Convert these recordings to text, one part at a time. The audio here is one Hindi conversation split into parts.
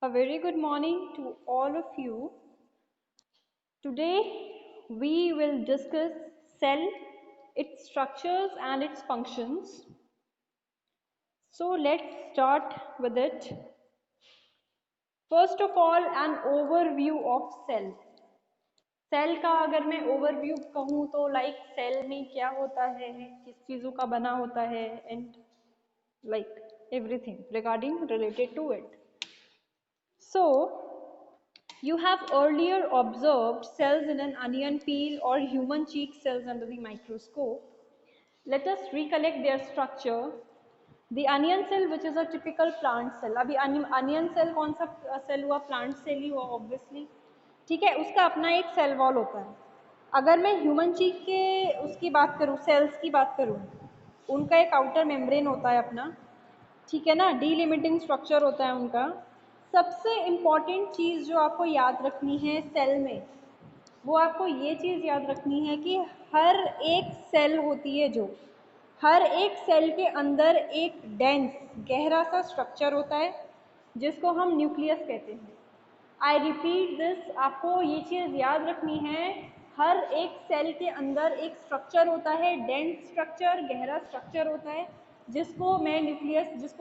A very good morning to all of you. Today we will discuss cell, its structures and its functions. So let's start with it. First of all, an overview of cell. Cell का अगर मैं ओवरव्यू कहूँ तो लाइक सेल में क्या होता है, किस चीज़ों का बना होता है and like everything regarding related to it. So you have earlier observed cells in an onion peel or human cheek cells under the microscope. Let us recollect their structure. The onion cell, which is a typical plant cell. अभी onion cell कौन सा cell हुआ? Plant cell ही हुआ obviously. ठीक है, उसका अपना एक cell wall होता है. अगर मैं human cheek के उसकी बात करूँ, cells की बात करूँ, उनका एक outer membrane होता है अपना, ठीक है ना, delimiting structure होता है उनका. सबसे इम्पॉर्टेंट चीज़ जो आपको याद रखनी है सेल में, वो आपको ये चीज़ याद रखनी है कि हर एक सेल होती है, जो हर एक सेल के अंदर एक डेंस गहरा सा स्ट्रक्चर होता है जिसको हम न्यूक्लियस कहते हैं. आई रिपीट दिस, आपको ये चीज़ याद रखनी है, हर एक सेल के अंदर एक स्ट्रक्चर होता है, डेंस स्ट्रक्चर, गहरा स्ट्रक्चर होता है, जिसको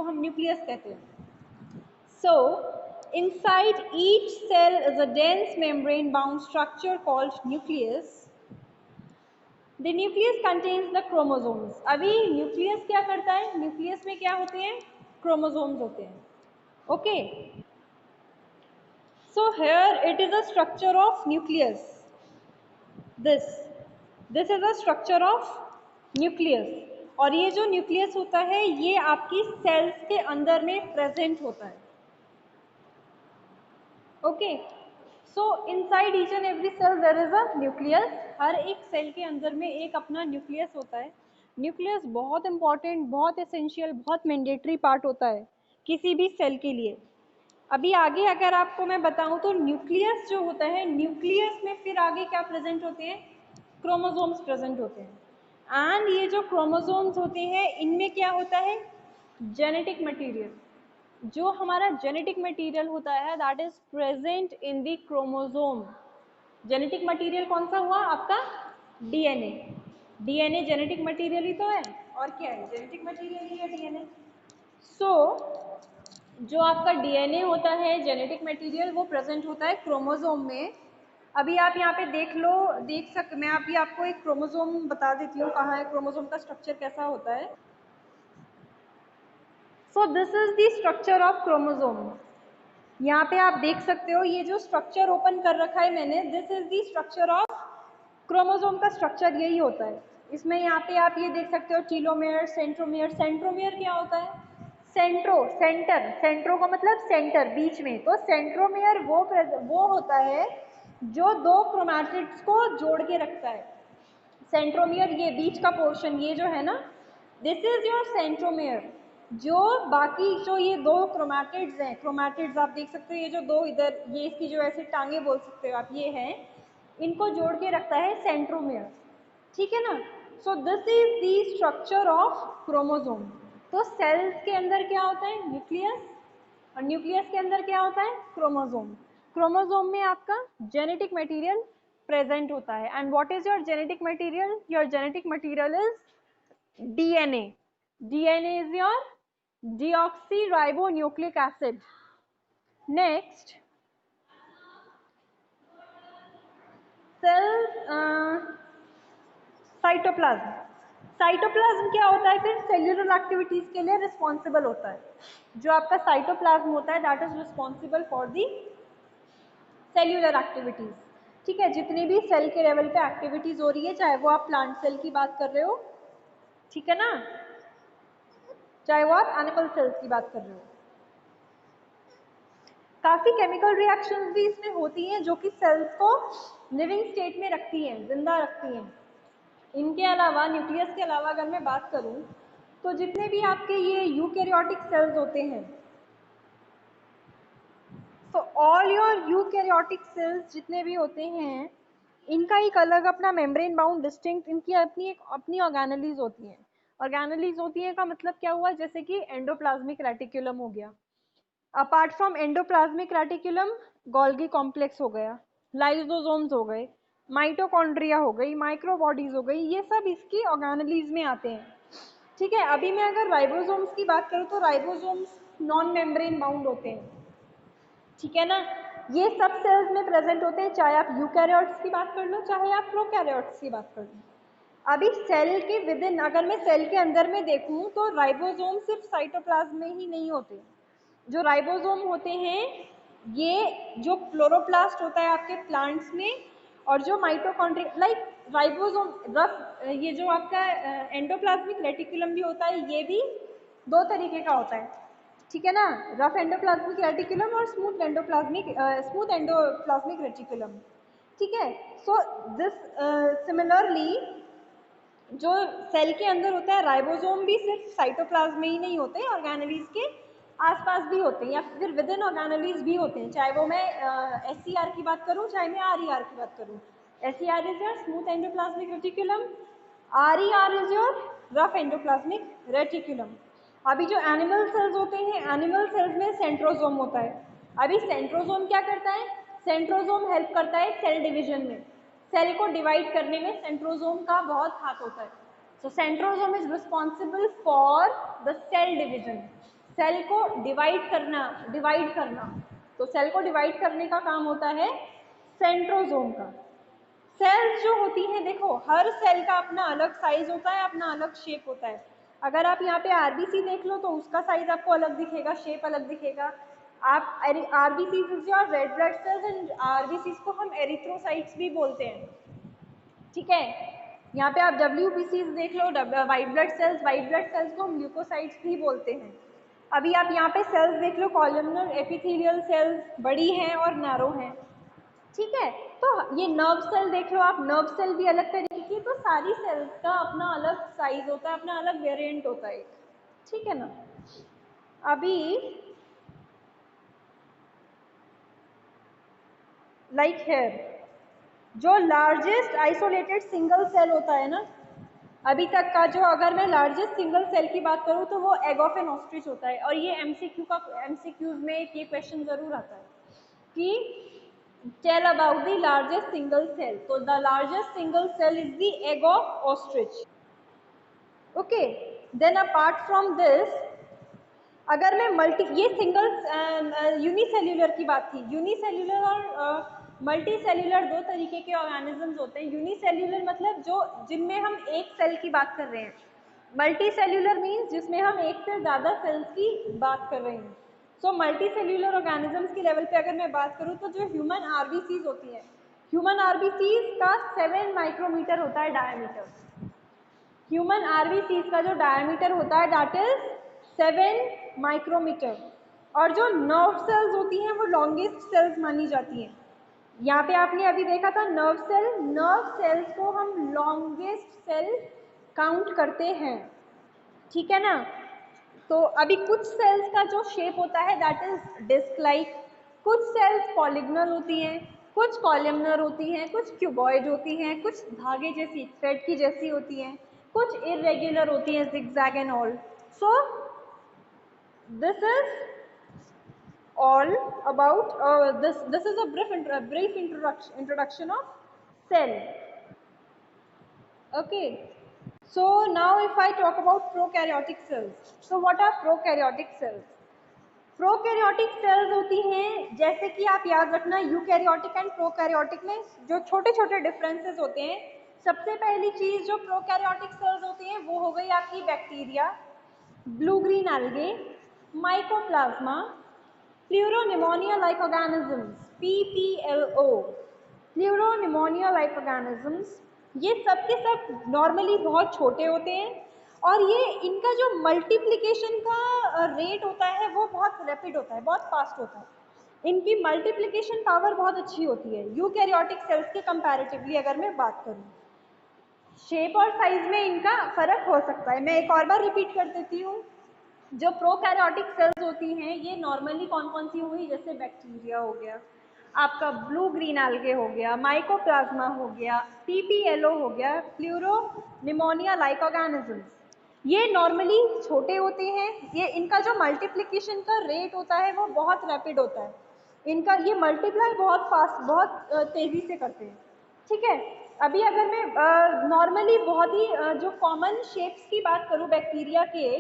हम न्यूक्लियस कहते हैं. So, inside each cell is a dense membrane-bound structure called nucleus. The nucleus contains the chromosomes. अभी nucleus क्या करता है? Nucleus में क्या होते हैं? Chromosomes होते हैं. Okay. So here it is a structure of nucleus. This is a structure of nucleus. और ये जो nucleus होता है, ये आपकी cells के अंदर में present होता है. Okay. So inside each and every cell there is a nucleus. हर एक सेल के अंदर में एक अपना न्यूक्लियस होता है. न्यूक्लियस बहुत इंपॉर्टेंट, बहुत एसेंशियल, बहुत मैंडेटरी पार्ट होता है किसी भी सेल के लिए. अभी आगे अगर आपको मैं बताऊं तो न्यूक्लियस जो होता है, न्यूक्लियस में फिर आगे क्या प्रेजेंट होते हैं? क्रोमोसोम्स प्रेजेंट होते हैं. एंड ये जो क्रोमोसोम्स होते हैं, इनमें क्या होता है? Genetic material. जो हमारा जेनेटिक मटेरियल होता है that is present in the chromosome. Genetic material कौन सा हुआ आपका? डीएनए. डीएनए जेनेटिक मटेरियल ही तो है, और क्या है? जेनेटिक मटेरियल ही है डीएनए. सो जो आपका डीएनए होता है, जेनेटिक मटेरियल, वो प्रेजेंट होता है क्रोमोसोम में. अभी आप यहाँ पे मैं अभी आपको एक क्रोमोसोम बता देती हूँ कहाँ है, क्रोमोसोम का स्ट्रक्चर कैसा होता है. So this is the structure of chromosome. यहाँ पे आप देख सकते हो, ये जो स्ट्रक्चर ओपन कर रखा है मैंने, this is the structure of chromosome का स्ट्रक्चर यही होता है. इसमें यहाँ पे आप ये देख सकते हो टीलोमेयर, सेंट्रोमेयर. सेंट्रोमेयर क्या होता है? सेंट्रो का मतलब सेंटर, बीच में. तो सेंट्रोमेयर वो होता है जो दो क्रोमैटिड्स को जोड़ के रखता है. सेंट्रोमेयर ये बीच का पोर्शन, ये जो है ना, दिस इज योर सेंट्रोमेयर. जो बाकी जो ये दो क्रोमैटिड्स हैं, क्रोमैटिड्स आप देख सकते हो, ये जो दो इधर, ये इसकी जो ऐसे टांगे बोल सकते हो आप, ये हैं, इनको जोड़ के रखता है सेंट्रोमेयर. ठीक है ना. So this is the structure of chromosome. तो सेल्स के अंदर क्या होता है? न्यूक्लियस. और न्यूक्लियस के अंदर क्या होता है? क्रोमोसोम. क्रोमोसोम में आपका जेनेटिक मटेरियल प्रेजेंट होता है. And what is your genetic material? Your genetic material is DNA. DNA is your deoxyribonucleic acid. Next, cell cytoplasm. Cytoplasm क्या होता है? फिर सेल्यूलर एक्टिविटीज के लिए रिस्पॉन्सिबल होता है. जो आपका साइटोप्लाज्म होता है that is responsible for the cellular activities. ठीक है, जितनी भी सेल के लेवल पे एक्टिविटीज हो रही है, चाहे वो आप प्लांट सेल की बात कर रहे हो, ठीक है ना, चाहे वो आप एनिमल सेल्स की बात कर रहे हो. काफ़ी केमिकल रिएक्शंस भी इसमें होती हैं जो कि सेल्स को लिविंग स्टेट में रखती हैं, जिंदा रखती हैं. इनके अलावा, न्यूक्लियस के अलावा अगर मैं बात करूं तो जितने भी आपके ये यूकैरियोटिक सेल्स होते हैं, तो ऑल योर यूकैरियोटिक सेल्स जितने भी होते हैं, इनका एक अलग अपना मेम्ब्रेन बाउंड डिस्टिंक्ट, इनकी अपनी ऑर्गेनेलीज होती हैं. ऑर्गेनेलीज होती है का मतलब क्या हुआ? जैसे कि एंडोप्लाज्मिक रेटिकुलम हो गया, apart from endoplasmic reticulum Golgi complex हो गया, लाइसोसोम्स हो गए, माइटोकॉन्ड्रिया हो गई, माइक्रोबॉडीज हो गई, ये सब इसकी ऑर्गेनेलीज में आते हैं। ठीक है, अभी मैं अगर राइबोसोम्स की बात करूँ तो राइबोसोम्स नॉन मेम्ब्रेन बाउंड होते हैं। ठीक है ना, ये सब सेल्स में प्रेजेंट होते हैं, चाहे आप यूकैरियोट्स की बात कर लो चाहे आप प्रोकैरियोट्स की बात कर लो। अभी सेल के विद इन, अगर मैं सेल के अंदर में देखूं तो राइबोसोम सिर्फ साइटोप्लाज्म में ही नहीं होते। जो राइबोसोम होते हैं ये जो क्लोरोप्लास्ट होता है आपके प्लांट्स में, और जो माइटोकॉन्ड्रिया लाइक राइबोसोम रफ, ये जो आपका एंडोप्लाज्मिक रेटिकुलम भी होता है ये भी दो तरीके का होता है। ठीक है ना, रफ एंडोप्लाज्मिक रेटिकुलम और स्मूथ एंडोप्लाज्मिक रेटिकुलम। ठीक है, सो दिस सिमिलरली जो सेल के अंदर होता है राइबोसोम भी सिर्फ साइटोप्लाज्म में ही नहीं होते, ऑर्गेनेलीज के आसपास भी होते हैं या फिर विद इन ऑर्गेनेलीज भी होते हैं, चाहे वो मैं SCR की बात करूं चाहे मैं RER की बात करूं। SCR is your smooth endoplasmic reticulum, RER is your rough endoplasmic reticulum. अभी जो एनिमल सेल्स होते हैं, एनिमल सेल्स में सेंट्रोसोम होता है। अभी सेंट्रोसोम क्या करता है, सेंट्रोसोम हेल्प करता है सेल डिवीजन में, सेल को डिवाइड करने में सेंट्रोसोम का बहुत हाथ होता है। So centrosome is responsible for the cell division, cell को डिवाइड करना। तो सेल को डिवाइड करने का काम होता है सेंट्रोसोम का। सेल्स जो होती हैं, देखो हर सेल का अपना अलग साइज होता है, अपना अलग शेप होता है। अगर आप यहाँ पे RBC देख लो तो उसका साइज आपको अलग दिखेगा, शेप अलग दिखेगा। आप RBC is your red blood cells and RBC को हम एरिथ्रोसाइट्स भी बोलते हैं। ठीक है, यहाँ पे आप WBC देख लो, व्हाइट ब्लड सेल्स को हम ल्यूकोसाइट्स भी बोलते हैं। अभी आप यहाँ पे सेल्स देख लो, कॉलमनर एपिथेलियल सेल्स बड़ी हैं और नैरो हैं। ठीक है, तो ये नर्व सेल देख लो आप, नर्व सेल भी अलग तरीके की, तो सारी सेल्स का अपना अलग साइज होता है, अपना अलग वेरिएंट होता है। ठीक है ना, अभी लाइक हेयर जो लार्जेस्ट आइसोलेटेड सिंगल सेल होता है ना अभी तक का, जो अगर मैं लार्जेस्ट सिंगल सेल की बात करूं तो वो एग ऑफ एन ऑस्ट्रिच होता है। और ये MCQज में ये क्वेश्चन जरूर आता है कि tell about the largest single cell, तो the largest single cell is the egg of ostrich. Okay, then apart from this, अगर मैं ये सिंगल यूनिसेल्यूलर की बात थी, यूनिसेल्यूलर और मल्टी सेल्यूलर दो तरीके के ऑर्गेनिजम्स होते हैं। यूनिसेल्यूलर मतलब जो जिनमें हम एक सेल की बात कर रहे हैं, मल्टी सेल्यूलर मीन्स जिसमें हम एक से ज़्यादा सेल्स की बात कर रहे हैं। सो मल्टी सेल्यूलर ऑर्गेनिजम्स की लेवल पे अगर मैं बात करूँ तो जो ह्यूमन RBCs होती है, ह्यूमन RBCs का 7 माइक्रोमीटर होता है डायमीटर। ह्यूमन RBCs का जो डायमीटर होता है दैट इज 7 माइक्रोमीटर। और जो नर्व सेल्स होती हैं वो लॉन्गेस्ट सेल्स मानी जाती हैं। यहाँ पे आपने अभी देखा था नर्व सेल्स को हम लॉन्गेस्ट सेल काउंट करते हैं। ठीक है ना, तो अभी कुछ सेल्स का जो शेप होता है दैट इज डिस्क लाइक, कुछ सेल्स पॉलीगनल होती हैं, कुछ कॉलमनर होती हैं, कुछ क्यूबॉइड होती हैं, कुछ धागे जैसी थ्रेड की जैसी होती हैं, कुछ इरेग्युलर होती हैं zigzag and all. So this is all about this is a brief introduction of cell. Okay, so now if I talk about prokaryotic cells, so what are prokaryotic cells? Prokaryotic cells होती हैं, जैसे कि आप याद रखना यूकैरियोटिक एंड प्रोकैरियोटिक में जो छोटे छोटे डिफरेंसेस होते हैं। सबसे पहली चीज जो प्रोकैरियोटिक सेल्स होती हैं वो हो गई आपकी bacteria, blue green algae, mycoplasma, pleuropneumonia like organisms PPLO, pleuropneumonia like organisms. ये सब के सब नॉर्मली बहुत छोटे होते हैं और ये इनका जो मल्टीप्लिकेशन का रेट होता है वो बहुत रैपिड होता है, बहुत फास्ट होता है। इनकी मल्टीप्लिकेशन पावर बहुत अच्छी होती है यूकैरियोटिक सेल्स के कंपैरेटिवली। अगर मैं बात करूँ शेप और साइज में इनका फर्क हो सकता है। मैं एक और बार रिपीट कर देती हूँ, जो प्रोकैरियोटिक सेल्स होती हैं ये नॉर्मली कौन कौन सी हुई, जैसे बैक्टीरिया हो गया, आपका ब्लू ग्रीन एल्गे हो गया, माइकोप्लाज्मा हो गया, PPLO हो गया, प्लूरोनिमोनिया लाइक ऑर्गेनिजम्स। ये नॉर्मली छोटे होते हैं, ये इनका जो मल्टीप्लिकेशन का रेट होता है वो बहुत रैपिड होता है, इनका ये मल्टीप्लाई बहुत फास्ट, बहुत तेज़ी से करते हैं, ठीक है। अभी अगर मैं नॉर्मली बहुत ही जो कॉमन शेप्स की बात करूँ बैक्टीरिया के,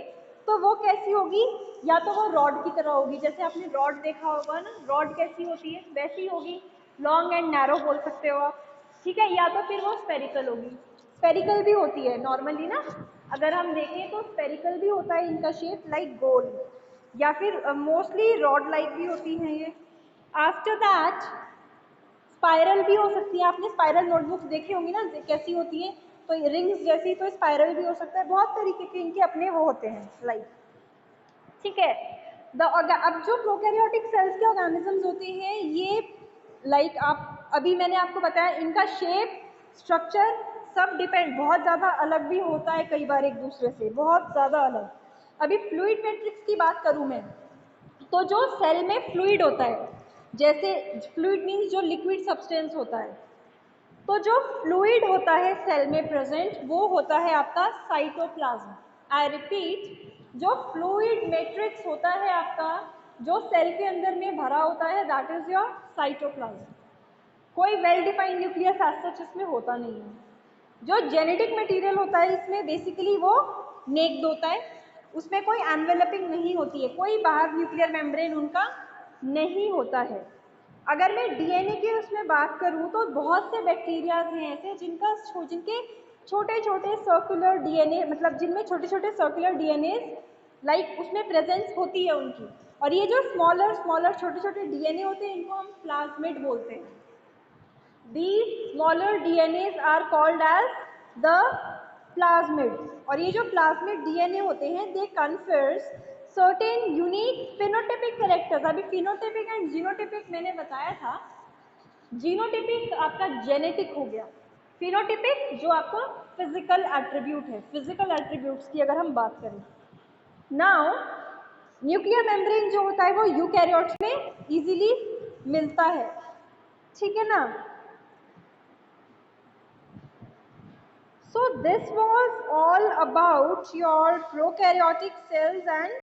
तो वो कैसी होगी, या तो वो रॉड की तरह होगी, जैसे आपने रॉड देखा होगा ना, रॉड कैसी होती है वैसी होगी, लॉन्ग एंड नैरो बोल सकते हो आप, ठीक है। या तो फिर वो स्पेरिकल होगी, स्पेरिकल भी होती है नॉर्मली ना, अगर हम देखें तो स्पेरिकल भी होता है इनका शेप लाइक गोल, या फिर मोस्टली रॉड लाइक भी होती हैं ये। आफ्टर दैट स्पाइरल भी हो सकती है, आपने स्पाइरल नोटबुक्स देखी होंगी ना कैसी होती हैं, तो रिंग्स जैसी, तो स्पाइरल भी हो सकता है, बहुत तरीके के इनके अपने वो होते हैं लाइक, ठीक है। अब जो प्रोकैरियोटिक सेल्स के ऑर्गेनिजम्स होते हैं ये लाइक आप अभी मैंने आपको बताया इनका शेप स्ट्रक्चर सब डिपेंड बहुत ज़्यादा अलग भी होता है कई बार एक दूसरे से, बहुत ज़्यादा अलग। अभी फ्लूइड मैट्रिक्स की बात करूँ मैं, तो जो सेल में फ्लूइड होता है, जैसे फ्लूइड मीन्स जो लिक्विड सब्सटेंस होता है, तो जो फ्लूइड होता है सेल में प्रेजेंट वो होता है आपका साइटोप्लाज्म। आई रिपीट, जो फ्लूइड मैट्रिक्स होता है आपका, जो सेल के अंदर में भरा होता है, दैट इज योर साइटोप्लाज्म। कोई well defined nucleus as such इसमें होता नहीं है। जो जेनेटिक मटेरियल होता है इसमें बेसिकली वो नेक्ड होता है, उसमें कोई एनवेलपिंग नहीं होती है, कोई बाहर न्यूक्लियर मेम्ब्रेन उनका नहीं होता है। अगर मैं डीएनए की उसमें बात करूं तो बहुत से बैक्टीरियाज हैं ऐसे जिनके छोटे छोटे सर्कुलर डीएनए, मतलब जिनमें छोटे छोटे सर्कुलर डीएनए लाइक उसमें प्रेजेंस होती है उनकी, और ये जो स्मॉलर स्मॉलर छोटे छोटे डीएनए होते हैं इनको हम प्लाज्मिड बोलते हैं। These smaller DNAs are called as the plasmids, और ये जो प्लाज्मिड डीएनए होते हैं they confers certain unique phenotypic characters. अभी फिनोटिपिक एंड जीनोटिपिक मैंने बताया था, जीनोटिपिक आपका जेनेटिक हो गया, फिनोटिपिक जो आपका फिजिकल एट्रीब्यूट है, फिजिकल एट्रीब्यूट्स की अगर हम बात करें। नाउ न्यूक्लियर मेम्ब्रेन जो होता है वो यूकैरियोट्स में इजीली मिलता है, ठीक है ना। So this was all about your prokaryotic cells and